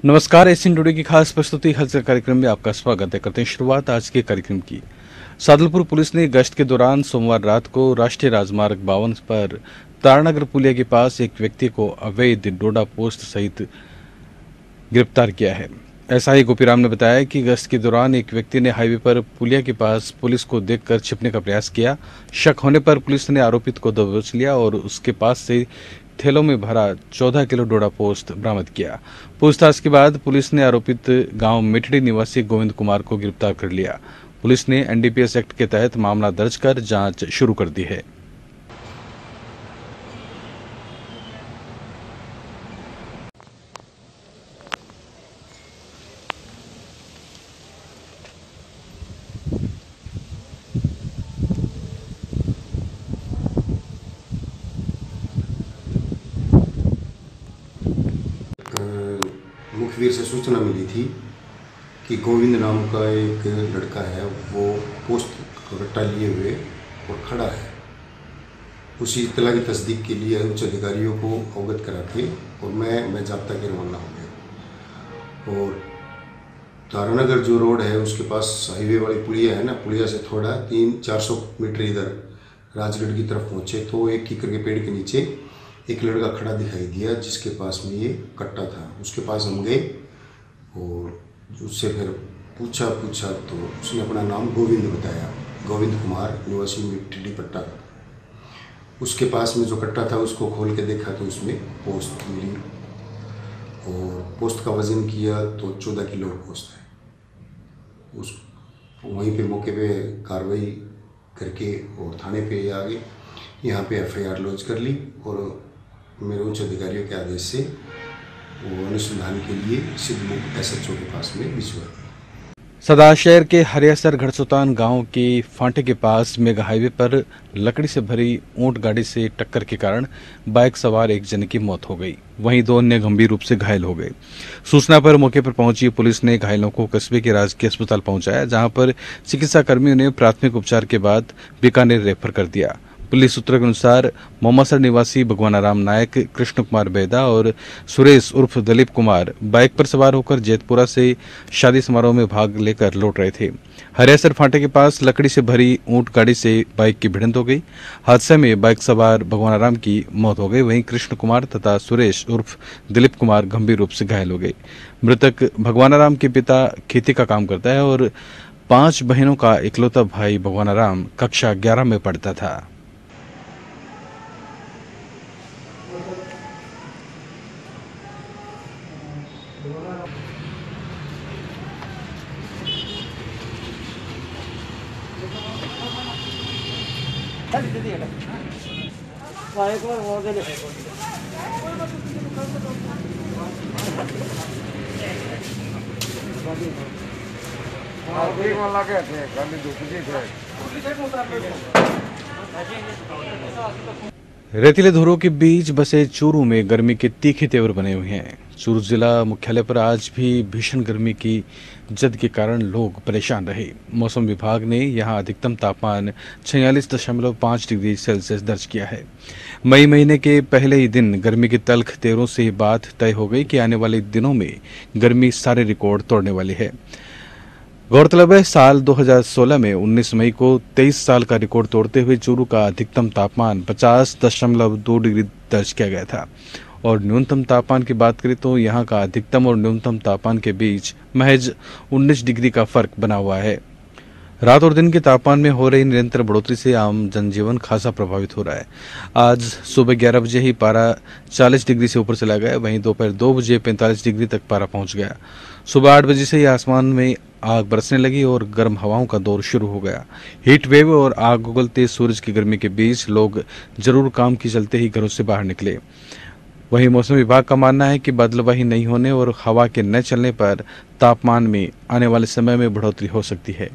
नमस्कार, Asian today की खास प्रस्तुति हलचल कार्यक्रम में आपका स्वागत है। करते हैं शुरुआत आज के कार्यक्रम की। सादुलपुर पुलिस ने गश्त के दौरान सोमवार रात को राष्ट्रीय राजमार्ग 52 पर तारानगर पुलिया के पास एक व्यक्ति को अवैध डोडा पोस्ट सहित गिरफ्तार किया है। एसआई गोपीराम ने बताया कि गश्त के दौरान एक व्यक्ति ने हाईवे पर पुलिया के पास पुलिस को देखकर छिपने का प्रयास किया। शक होने पर पुलिस ने आरोपित को दबोच लिया और उसके पास से थैलों में भरा 14 किलो डोडा पोस्ट बरामद किया। पूछताछ के बाद पुलिस ने आरोपित गांव मिठड़ी निवासी गोविंद कुमार को गिरफ्तार कर लिया। पुलिस ने एनडीपीएस एक्ट के तहत मामला दर्ज कर जांच शुरू कर दी है। मुखबिर से सूचना मिली थी कि गोविंद नाम का एक लड़का है, वो पोस्ट कट्टा लिए हुए और खड़ा है। उसी इत्तला की तस्दीक के लिए उच्च अधिकारियों को अवगत करा के और मैं जाब्ता के रवाना हो गया। और तारानगर जो रोड है उसके पास हाईवे वाली पुलिया है ना, पुलिया से थोड़ा 300-400 मीटर इधर राजगढ़ की तरफ पहुँचे तो एक कीकर के पेड़ के नीचे एक लड़का खड़ा दिखाई दिया, जिसके पास में ये कट्टा था। उसके पास हम गए और उससे फिर पूछा तो उसने अपना नाम गोविंद बताया, गोविंद कुमार निवासी मिट्टी पट्टा। उसके पास में जो कट्टा था उसको खोल के देखा तो उसमें पोस्ट मिली और पोस्ट का वज़न किया तो 14 किलो पोस्ट है। उस वहीं पे मौके पे कार्रवाई करके और थाने पे आ गए। यहाँ पे एफआईआर लॉन्च कर ली और मेरे उच्च अधिकारियों के आदेश से वो अनुसंधान के लिए सिद्धमुख एसएचओ के पास में भिजवा दी। सदा शहर के हरियासर घड़सोतान गांव के फांटे के पास मेगा हाईवे पर लकड़ी से भरी ऊंट गाड़ी से टक्कर के कारण बाइक सवार एक जन की मौत हो गई, वहीं 2 अन्य गंभीर रूप से घायल हो गए। सूचना पर मौके पर पहुंची पुलिस ने घायलों को कस्बे के राजकीय अस्पताल पहुंचाया, जहां पर चिकित्सा कर्मियों ने प्राथमिक उपचार के बाद बीकानेर रेफर कर दिया। पुलिस सूत्रों के अनुसार मोमसर निवासी भगवानाराम नायक, कृष्ण कुमार बेदा और सुरेश उर्फ दिलीप कुमार बाइक पर सवार होकर जैतपुरा से शादी समारोह में भाग लेकर लौट रहे थे। हरियासर फांटे के पास लकड़ी से भरी ऊंट गाड़ी से बाइक की भिड़ंत हो गई। हादसे में बाइक सवार भगवानाराम की मौत हो गई, वहीं कृष्ण कुमार तथा सुरेश उर्फ दिलीप कुमार गंभीर रूप से घायल हो गए। मृतक भगवानाराम के पिता खेती का काम करता है और 5 बहनों का इकलौता भाई भगवानाराम कक्षा 11 में पढ़ता था। रेतीले धुरों के बीच बसे चूरू में गर्मी के तीखे तेवर बने हुए हैं। चूरू जिला मुख्यालय पर आज भी भीषण गर्मी की जद के कारण लोग परेशान रहे। मौसम विभाग ने यहां अधिकतम तापमान 46.5 डिग्री सेल्सियस दर्ज किया है। मई महीने के पहले ही दिन गर्मी के तल्ख तेवरों से बात तय हो गई कि आने वाले दिनों में गर्मी सारे रिकॉर्ड तोड़ने वाली है। गौरतलब है, साल 2016 में 19 मई को 23 साल का रिकॉर्ड तोड़ते हुए चूरू का अधिकतम तापमान 50.2 डिग्री दर्ज किया गया था और न्यूनतम तापमान की बात करें तो यहां का अधिकतम और न्यूनतम तापमान के बीच महज 19 डिग्री का फर्क बना हुआ है। रात और दिन के तापमान में हो रही निरंतर बढ़ोतरी से आम जनजीवन खासा प्रभावित हो रहा है। आज सुबह 11 बजे ही पारा 40 डिग्री से ऊपर चला गया, वहीं दोपहर 2 बजे 45 डिग्री तक पारा पहुंच गया। सुबह 8 बजे से ही आसमान में आग बरसने लगी और गर्म हवाओं का दौर शुरू हो गया। हीट वेव और आग उगलते सूरज की गर्मी के बीच लोग जरूर काम के चलते ही घरों से बाहर निकले। वहीं मौसम विभाग का मानना है कि बादलवाही नहीं होने और हवा के न चलने पर तापमान में आने वाले समय में बढ़ोतरी हो सकती है।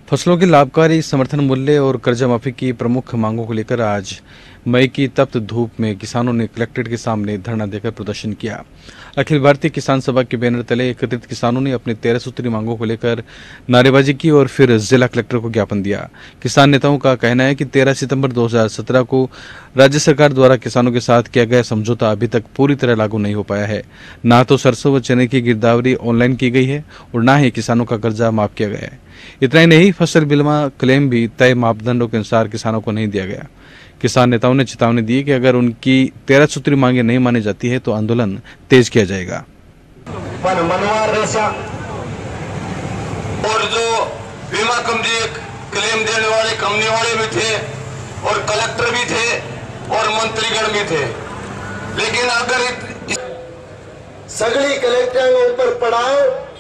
फसलों के लाभकारी समर्थन मूल्य और कर्जा माफी की प्रमुख मांगों को लेकर आज मई की तप्त धूप में किसानों ने कलेक्ट्रेट के सामने धरना देकर प्रदर्शन किया। अखिल भारतीय किसान सभा के बैनर तले एकत्रित किसानों ने अपने 13 सूत्री मांगों को लेकर नारेबाजी की और फिर जिला कलेक्टर को ज्ञापन दिया। किसान नेताओं का कहना है कि 13 सितंबर 2017 को राज्य सरकार द्वारा किसानों के साथ किया गया समझौता अभी तक पूरी तरह लागू नहीं हो पाया है। ना तो सरसों व चने की गिरदावरी ऑनलाइन की गई है और न ही किसानों का कर्जा माफ किया गया है। इतना ही नहीं, फसल बीमा क्लेम भी तय मापदंडों के अनुसार किसानों को नहीं दिया गया। किसान नेताओं ने चेतावनी दी कि अगर उनकी 13 सूत्री मांगे नहीं मानी जाती है तो आंदोलन तेज किया जाएगा। पर मनवार रेशा और जो बीमा कंपनी क्लेम देने वाले कंपनी वाले भी थे और कलेक्टर भी थे और मंत्रीगण भी थे, लेकिन अगर सगली कलेक्टर ऊपर पड़ाओ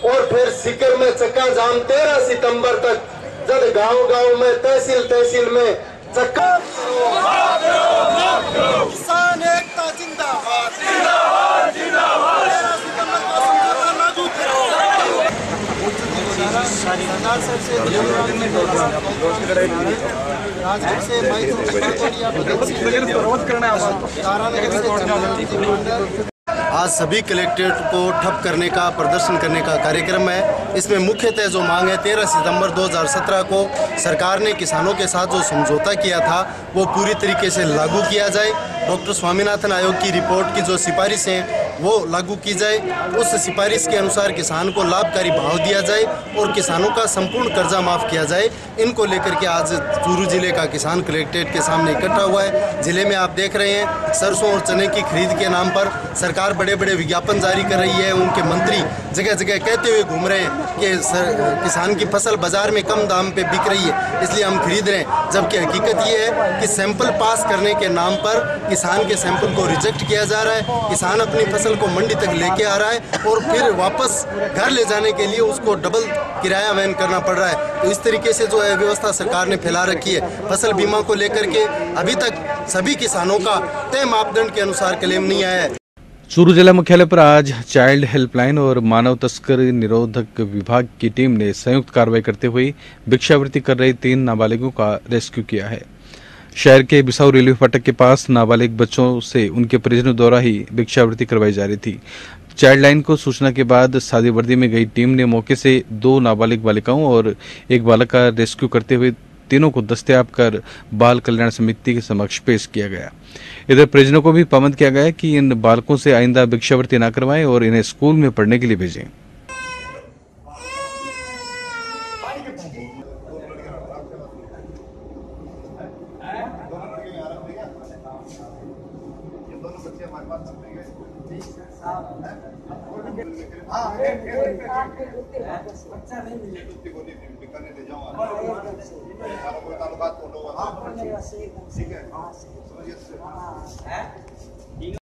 और फिर सिकर में चक्का जाम 13 सितंबर तक जब गांव-गांव में तहसील में चक्का किसान एकता जिंदाबाद जिंदाबाद जिंदाबाद 13 सितंबर को समझौता लागू करो। राजगढ़ से आज सभी कलेक्ट्रेट को ठप करने का, प्रदर्शन करने का कार्यक्रम है। इसमें मुख्यतः जो मांग है 13 सितंबर 2017 को सरकार ने किसानों के साथ जो समझौता किया था वो पूरी तरीके से लागू किया जाए। डॉक्टर स्वामीनाथन आयोग की रिपोर्ट की जो सिफारिश है वो लागू की जाए। उस सिफारिश के अनुसार किसान को लाभकारी भाव दिया जाए और किसानों का संपूर्ण कर्जा माफ़ किया जाए। इनको लेकर के आज चूरू जिले का किसान कलेक्ट्रेट के सामने इकट्ठा हुआ है। जिले में आप देख रहे हैं सरसों और चने की खरीद के नाम पर सरकार बड़े बड़े विज्ञापन जारी कर रही है। उनके मंत्री जगह जगह कहते हुए घूम रहे हैं कि किसान की फसल बाजार में कम दाम पे बिक रही है इसलिए हम खरीद रहे हैं, जबकि हकीकत ये है कि सैंपल पास करने के नाम पर किसान के सैंपल को रिजेक्ट किया जा रहा है। किसान अपनी फसल को मंडी तक लेके आ रहा है और फिर वापस घर ले जाने के लिए उसको डबल किराया वहन करना पड़ रहा है। तो इस तरीके से जो है व्यवस्था सरकार ने फैला रखी है। फसल बीमा को लेकर के अभी तक सभी किसानों का तय मापदंड के अनुसार क्लेम नहीं आया है। चूरू जिला मुख्यालय पर आज चाइल्ड हेल्पलाइन और मानव तस्करी निरोधक विभाग की टीम ने संयुक्त कार्रवाई करते हुए भिक्षावृत्ति कर रहे 3 नाबालिगों का रेस्क्यू किया है। शहर के बिसाऊ रेलवे फाटक के पास नाबालिग बच्चों से उनके परिजनों द्वारा ही भिक्षावृत्ति करवाई जा रही थी। चाइल्ड लाइन को सूचना के बाद सादी वर्दी में गई टीम ने मौके से 2 नाबालिग बालिकाओं और 1 बालक का रेस्क्यू करते हुए तीनों को दस्तयाब कर बाल कल्याण समिति के समक्ष पेश किया गया। इधर परिजनों को भी पाबंद किया गया कि इन बालकों से आइंदा भिक्षावृत्ति न करवाएं और इन्हें स्कूल में पढ़ने के लिए भेजें।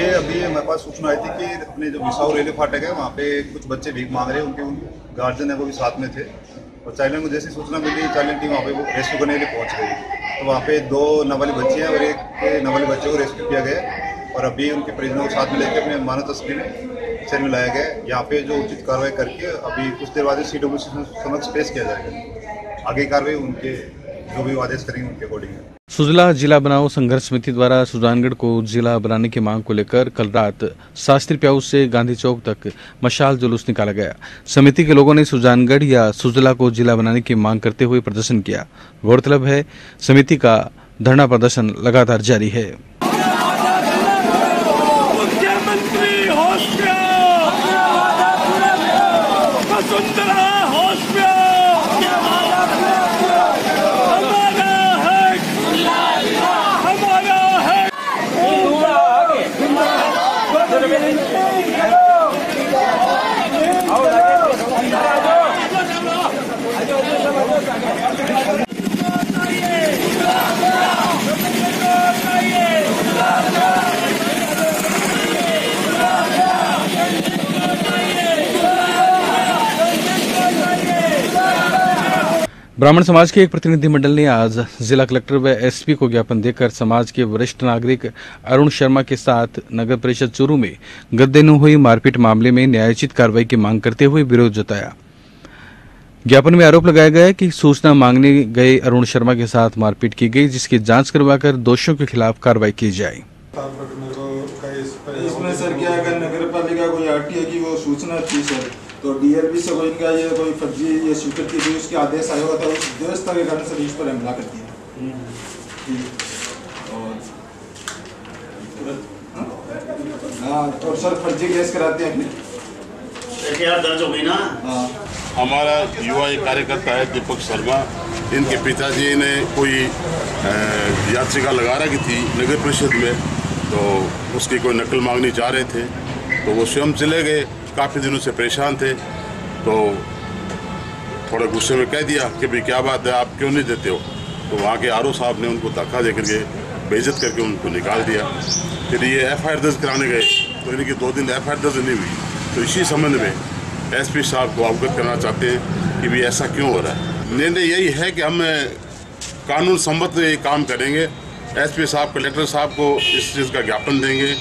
ये अभी हमारे पास सूचना आई थी कि अपने जो बिसाऊ रेलवे फाटक है वहाँ पे कुछ बच्चे भीख मांग रहे हैं, उनके गार्जियन है वो भी साथ में थे और चाइल्ड लाइन को जैसी सूचना मिली चाइल्ड लाइन टीम वहाँ पे वो रेस्क्यू करने के लिए पहुँच गई। तो वहाँ पे 2 नाबालिग बच्चे हैं और 1 नाबालिग बच्चे को रेस्क्यू किया गया और अभी उनके परिजनों को साथ में लेकर अपने मानव तस्करी में लाया गया। यहाँ पे जो उचित कार्रवाई करके अभी कुछ देर बाद CWC समक्ष पेश किया जाएगा। आगे कार्रवाई उनके जो भी आदेश करेंगे उनके अकॉर्डिंग है। सुजला जिला बनाओ संघर्ष समिति द्वारा सुजानगढ़ को जिला बनाने की मांग को लेकर कल रात शास्त्री प्याऊ से गांधी चौक तक मशाल जुलूस निकाला गया। समिति के लोगों ने सुजानगढ़ या सुजला को जिला बनाने की मांग करते हुए प्रदर्शन किया। गौरतलब है समिति का धरना प्रदर्शन लगातार जारी है। ब्राह्मण समाज के एक प्रतिनिधिमंडल ने आज जिला कलेक्टर व SP को ज्ञापन देकर समाज के वरिष्ठ नागरिक अरुण शर्मा के साथ नगर परिषद चूरू में गत दिनों हुई मारपीट मामले में न्यायोचित कार्रवाई की मांग करते हुए विरोध जताया। ज्ञापन में आरोप लगाया गया है कि सूचना मांगने गए अरुण शर्मा के साथ मारपीट की गई, जिसकी जांच करवाकर दोषियों के खिलाफ कार्रवाई की जाए। इसमें सर क्या अगर नगर पालिका कोई आरटीआई की वो सूचना थी सर, तो डीएलपी से कोई इनका ये कोई फर्जी ये स्वीकृत की उसके आदेश आया हुआ था, उस व्यवस्था के कारण सर इस पर हमला कर दिया। और सर फर्जी केस कराते हैं एफआईआर दर्ज हो गई ना। हमारा युवा एक कार्यकर्ता है दीपक शर्मा, इनके पिताजी ने कोई याचिका लगा रखी थी नगर परिषद में, तो उसकी कोई नकल मांगनी चाह रहे थे, तो वो स्वयं चले गए। काफ़ी दिनों से परेशान थे, तो थोड़ा गुस्से में कह दिया कि भाई क्या बात है, आप क्यों नहीं देते हो। तो वहाँ के आरओ साहब ने उनको धक्का दे करके बेइज्जत करके उनको निकाल दिया। फिर ये एफआईआर दर्ज कराने गए, तो इनकी 2 दिन एफआईआर दर्ज नहीं हुई। तो इसी संबंध में एसपी साहब को अवगत करना चाहते हैं कि भाई ऐसा क्यों हो रहा है। निर्णय यही है कि हम कानून सम्मत काम करेंगे। एसपी साहब, कलेक्टर साहब को इस चीज़ का ज्ञापन देंगे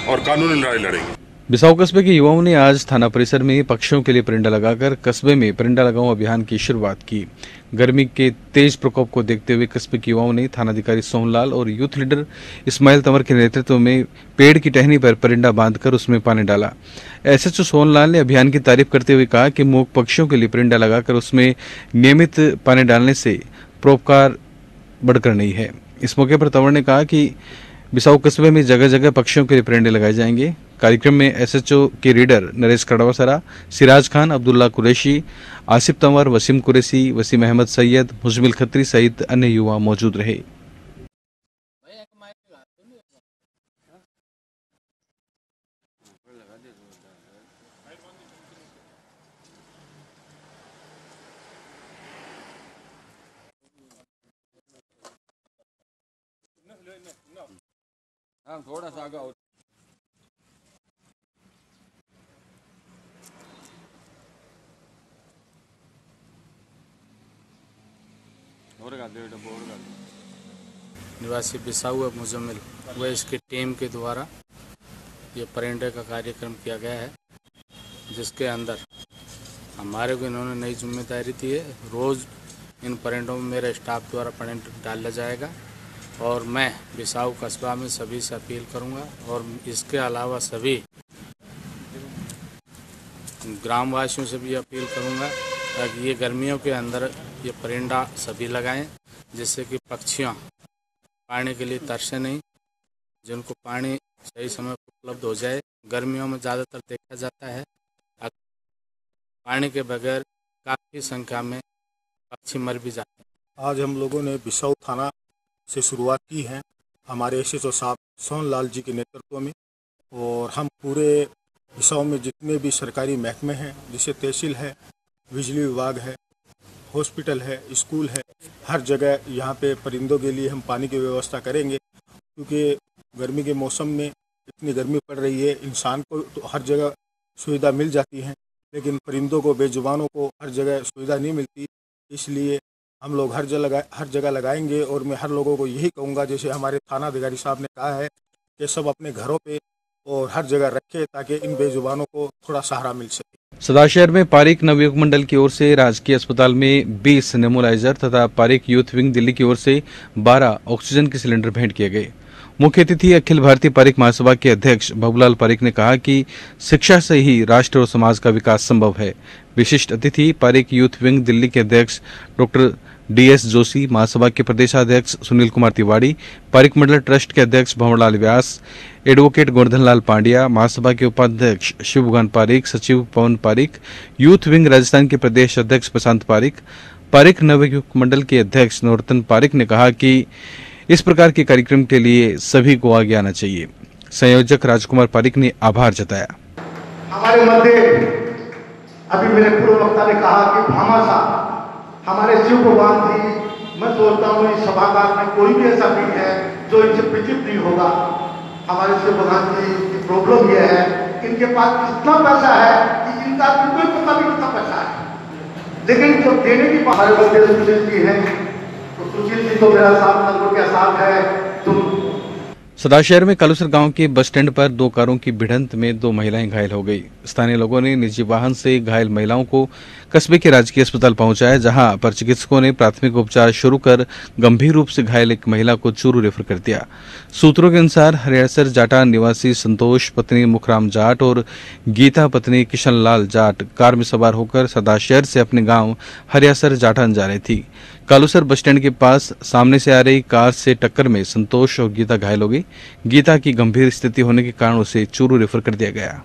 और कानूनी लड़ाई लड़ेंगे। बिसाऊ कस्बे के युवाओं ने आज थाना परिसर में पक्षियों के लिए परिंदा लगाकर कस्बे में परिंदा लगाओ अभियान की शुरुआत की। गर्मी के तेज प्रकोप को देखते हुए कस्बे के युवाओं ने थानाधिकारी सोहनलाल और यूथ लीडर इस्माइल तंवर के नेतृत्व में पेड़ की टहनी पर परिंदा बांधकर उसमें पानी डाला। एसएचओ सोहनलाल ने अभियान की तारीफ करते हुए कहा कि मूक पक्षियों के लिए परिंदा लगाकर उसमें नियमित पानी डालने से परोपकार बढ़कर नहीं है। इस मौके पर तंवर ने कहा कि बिसाऊ कस्बे में जगह जगह पक्षियों के लिए परिंदे लगाए जाएंगे। कार्यक्रम में एसएचओ के रीडर नरेश कड़वासरा, सिराज खान, अब्दुल्ला कुरैशी, आसिफ तंवर, वसीम कुरैशी, वसीम अहमद सैयद, मुजमिल खत्री सहित अन्य युवा मौजूद रहे। थोड़ा सा आगे निवासी बिसाऊ है मुजम्मिल, वह इसकी टीम के द्वारा ये परिंदे का कार्यक्रम किया गया है, जिसके अंदर हमारे को इन्होंने नई जिम्मेदारी दी है। रोज़ इन परिंदों में मेरे स्टाफ द्वारा परिंदा डाला जाएगा और मैं बिसाऊ कस्बा में सभी से अपील करूंगा और इसके अलावा सभी ग्रामवासियों से भी अपील करूंगा ताकि ये गर्मियों के अंदर ये परिंदा सभी लगाएं, जिससे कि पक्षियां पानी के लिए तरसे नहीं, जिनको पानी सही समय पर उपलब्ध हो जाए। गर्मियों में ज़्यादातर देखा जाता है पानी के बगैर काफ़ी संख्या में पक्षी मर भी जाते हैं। आज हम लोगों ने बिसाऊ थाना से शुरुआत की है हमारे एसएचओ साहब सोहनलाल जी के नेतृत्व में, और हम पूरे बिसाऊ में जितने भी सरकारी महकमे हैं, जैसे तहसील है, बिजली विभाग है, हॉस्पिटल है, स्कूल है, हर जगह यहाँ पे परिंदों के लिए हम पानी की व्यवस्था करेंगे। क्योंकि गर्मी के मौसम में इतनी गर्मी पड़ रही है, इंसान को तो हर जगह सुविधा मिल जाती है, लेकिन परिंदों को, बेजुबानों को हर जगह सुविधा नहीं मिलती। इसलिए हम लोग हर जगह लगाएंगे। और मैं हर लोगों को यही कहूँगा, जैसे हमारे थाना अधिकारी साहब ने कहा है कि सब अपने घरों पे और हर जगह रखें ताकि इन बेजुबानों को थोड़ा सहारा मिल सके। सदाशहर में पारिक नवयुग मंडल की ओर से राजकीय अस्पताल में 20 नेबुलाइजर तथा पारिक यूथ विंग दिल्ली की ओर से 12 ऑक्सीजन के सिलेंडर भेंट किए गए। मुख्य अतिथि अखिल भारतीय पारिक महासभा के अध्यक्ष बाबूलाल पारिक ने कहा कि शिक्षा से ही राष्ट्र और समाज का विकास संभव है। विशिष्ट अतिथि पारिक यूथ विंग दिल्ली के अध्यक्ष डॉक्टर डीएस जोशी, महासभा के प्रदेशाध्यक्ष सुनील कुमार तिवारी, पारिक मंडल ट्रस्ट के अध्यक्ष भंवरलाल व्यास, एडवोकेट गोवर्धन लाल पांड्या, महासभा के उपाध्यक्ष शिवभगवान पारिक, सचिव पवन पारिक, यूथ विंग राजस्थान के प्रदेश अध्यक्ष प्रशांत पारिक, पारिक नवयुग मंडल के अध्यक्ष नवरत्न पारिक ने कहा कि इस प्रकार के कार्यक्रम के लिए सभी को आगे आना चाहिए। संयोजक राजकुमार पारिक ने आभार जताया। हमारे मध्य अभी मेरे पूर्व वक्ता ने कहा कि भामाशाह हमारे शिव भगवान जी, मैं सोचता हूँ इस सभागार में कोई भी ऐसा नहीं है जो इनसे परिचित नहीं होगा। हमारे शिव भगवान जी की प्रॉब्लम यह है कि इनके पास इतना पैसा है कि इनका कोई पता नहीं कितना पैसा है, लेकिन जो देने की हमारे बंदे सुशील जी हैं, तो सुशील जी तो मेरा साथ नगरों के साथ है। सदाशहर में कालूसर गांव के बस स्टैंड पर दो कारों की भिड़ंत में दो महिलाएं घायल हो गई। स्थानीय लोगों ने निजी वाहन से घायल महिलाओं को कस्बे के राजकीय अस्पताल पहुंचाया, जहां पर चिकित्सकों ने प्राथमिक उपचार शुरू कर गंभीर रूप से घायल एक महिला को चूरू रेफर कर दिया। सूत्रों के अनुसार हरियासर जाटा निवासी संतोष पत्नी मुखराम जाट और गीता पत्नी किशन लाल जाट कार में सवार होकर सदाशहर से अपने गाँव हरियासर जाटा जा रही थी। कालूसर बस स्टैंड के पास सामने से आ रही कार से टक्कर में संतोष और गीता घायल हो गई। गीता की गंभीर स्थिति होने के कारण उसे चूरू रेफर कर दिया गया।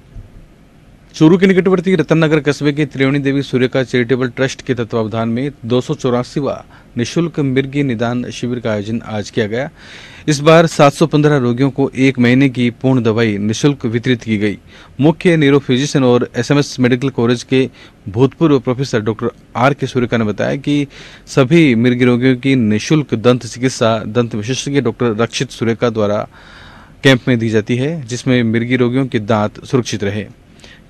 चूरू के निकटवर्ती रतननगर कस्बे के त्रिवेणी देवी सूर्यका चैरिटेबल ट्रस्ट के तत्वावधान में 284वां निःशुल्क मिर्गी निदान शिविर का आयोजन आज किया गया। इस बार 715 रोगियों को 1 महीने की पूर्ण दवाई निःशुल्क वितरित की गई। मुख्य न्यूरो फिजिशियन और एसएमएस मेडिकल कॉलेज के भूतपूर्व प्रोफेसर डॉक्टर आर के सूर्यका ने बताया कि सभी मिर्गी रोगियों की निःशुल्क दंत चिकित्सा दंत विशेषज्ञ डॉक्टर रक्षित सूर्यका द्वारा कैंप में दी जाती है, जिसमें मिर्गी रोगियों के दांत सुरक्षित रहे।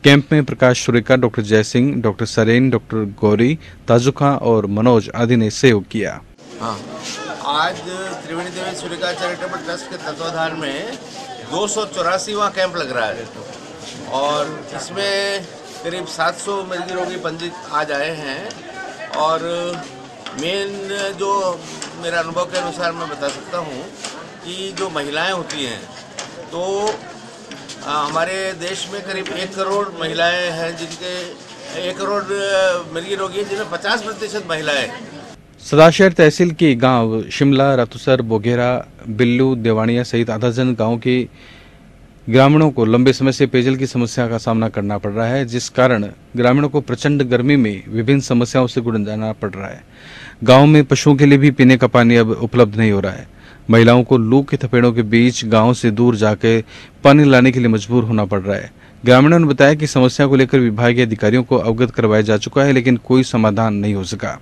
कैंप में Prakash Suryaka, doctor Jaisingh, doctor Saren, doctor Gauri, Tajukha और मनोज आदि ने सहयोग किया। आज त्रिवेणी देवी सूर्यका चैरिटेबल ट्रस्ट के तत्वाधान में 284वां कैंप लग रहा है और इसमें करीब 700 मिर्गी रोगी पंजीत आज आए हैं। और मेन जो मेरा अनुभव के अनुसार मैं बता सकता हूँ कि जो महिलाएं होती हैं तो हमारे देश में करीब 1 करोड़ महिलाएं हैं, जिनके 1 करोड़ मिर्गी रोगी हैं, जिनमें 50% महिलाएं। सदाशहर तहसील के गांव शिमला, रातुसर, बोगेरा, बिल्लू, देवानिया सहित आधा दर्जन गाँव के ग्रामीणों को लंबे समय से पेयजल की समस्या का सामना करना पड़ रहा है, जिस कारण ग्रामीणों को प्रचंड गर्मी में विभिन्न समस्याओं से गुजरना पड़ रहा है। गांव में पशुओं के लिए भी पीने का पानी अब उपलब्ध नहीं हो रहा है। महिलाओं को लू के थपेड़ों के बीच गांव से दूर जाकर पानी लाने के लिए मजबूर होना पड़ रहा है। ग्रामीणों ने बताया कि समस्या को लेकर विभागीय अधिकारियों को अवगत करवाया जा चुका है, लेकिन कोई समाधान नहीं हो सका।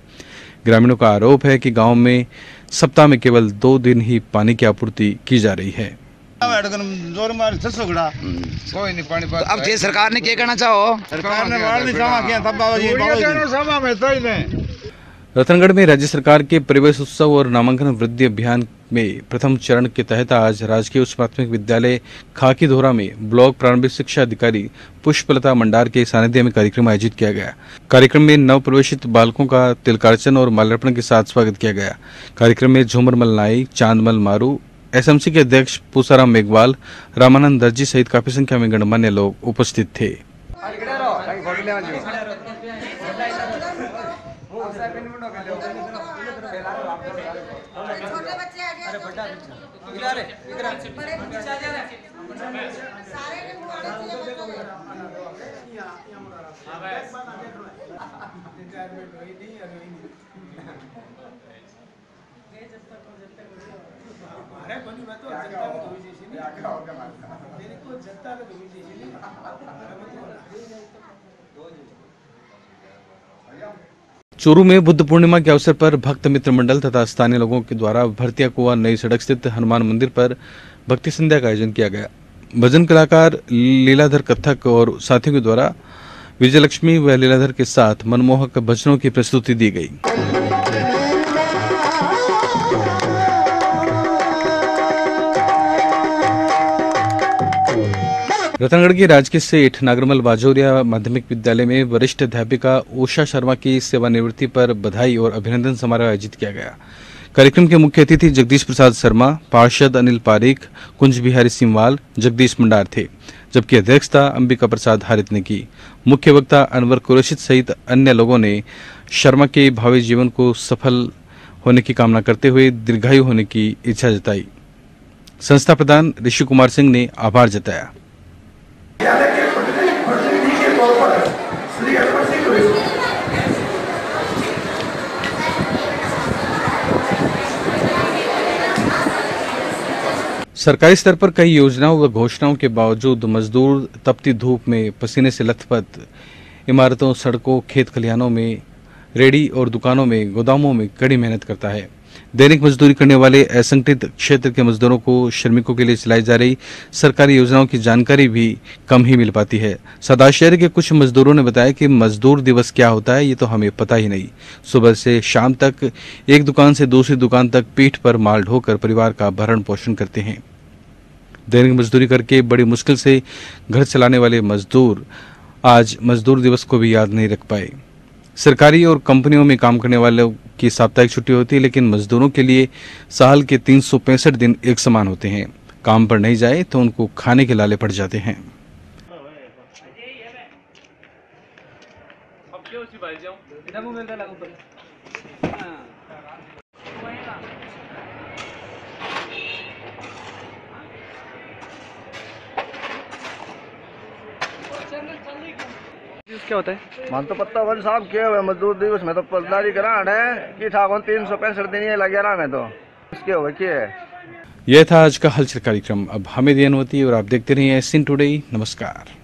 ग्रामीणों का आरोप है कि गांव में सप्ताह में केवल 2 दिन ही पानी की आपूर्ति की जा रही है। अब जे सरकार ने क्या करना चाहो? सरकार ने रतनगढ़ में राज्य सरकार के प्रवेश उत्सव और नामांकन वृद्धि अभियान में प्रथम चरण के तहत आज राजकीय उच्च प्राथमिक विद्यालय खाकीधोरा में ब्लॉक प्रारंभिक शिक्षा अधिकारी पुष्पलता मंडार के सानिध्य में कार्यक्रम आयोजित किया गया। कार्यक्रम में नव प्रवेशित बालकों का तिलकार्चन और माल्यार्पण के साथ स्वागत किया गया। कार्यक्रम में झूमरमल नाई, चांदमल मारू, एसएमसी के अध्यक्ष पूसाराम मेघवाल, रामानंद दर्जी सहित काफी संख्या में गणमान्य लोग उपस्थित थे। चूरू में बुद्ध पूर्णिमा के अवसर पर भक्त मित्र मंडल तथा स्थानीय लोगों के द्वारा भरतिया कुआ नई सड़क स्थित हनुमान मंदिर पर भक्ति संध्या का आयोजन किया गया। भजन कलाकार लीलाधर कथक और साथियों के द्वारा विजयलक्ष्मी व लीलाधर के साथ मनमोहक भजनों की प्रस्तुति दी गई। रतनगढ़ के राजकीय सेठ नागरमल बाजोरिया माध्यमिक विद्यालय में वरिष्ठ अध्यापिका उषा शर्मा की सेवानिवृत्ति पर बधाई और अभिनंदन समारोह आयोजित किया गया। कार्यक्रम के मुख्य अतिथि जगदीश प्रसाद शर्मा, पार्षद अनिल पारीक, कुंज बिहारी सिंवाल, जगदीश मंडार थे, जबकि अध्यक्षता अंबिका प्रसाद हारित ने की। मुख्य वक्ता अनवर कुरैशिद सहित अन्य लोगों ने शर्मा के भावी जीवन को सफल होने की कामना करते हुए दीर्घायु होने की इच्छा जताई। संस्था प्रधान ऋषि कुमार सिंह ने आभार जताया। सरकारी स्तर पर कई योजनाओं व घोषणाओं के बावजूद मजदूर तपती धूप में पसीने से लथपथ इमारतों, सड़कों, खेत खलिहानों में, रेडी और दुकानों में, गोदामों में कड़ी मेहनत करता है। दैनिक मजदूरी करने वाले असंगठित क्षेत्र के मजदूरों को श्रमिकों के लिए चलाई जा रही सरकारी योजनाओं की जानकारी भी कम ही मिल पाती है। सदाशहर के कुछ मजदूरों ने बताया कि मजदूर दिवस क्या होता है ये तो हमें पता ही नहीं। सुबह से शाम तक एक दुकान से दूसरी दुकान तक पीठ पर माल ढोकर परिवार का भरण पोषण करते हैं। दैनिक मजदूरी करके बड़ी मुश्किल से घर चलाने वाले मजदूर आज मजदूर दिवस को भी याद नहीं रख पाए। सरकारी और कंपनियों में काम करने वालों की साप्ताहिक छुट्टी होती है, लेकिन मजदूरों के लिए साल के 365 दिन एक समान होते हैं। काम पर नहीं जाए तो उनको खाने के लाले पड़ जाते हैं। क्या होता है? मन तो पत्ता वन साहब क्या हुआ मजदूर दिवस में तो पलदारी करान है कि था 365 दिन ये लगे रहा में तो इसके हुआ क्या है। यह था आज का हलचल कार्यक्रम। अब हमें दी अनुमति और आप देखते रहिए SN टुडे। नमस्कार।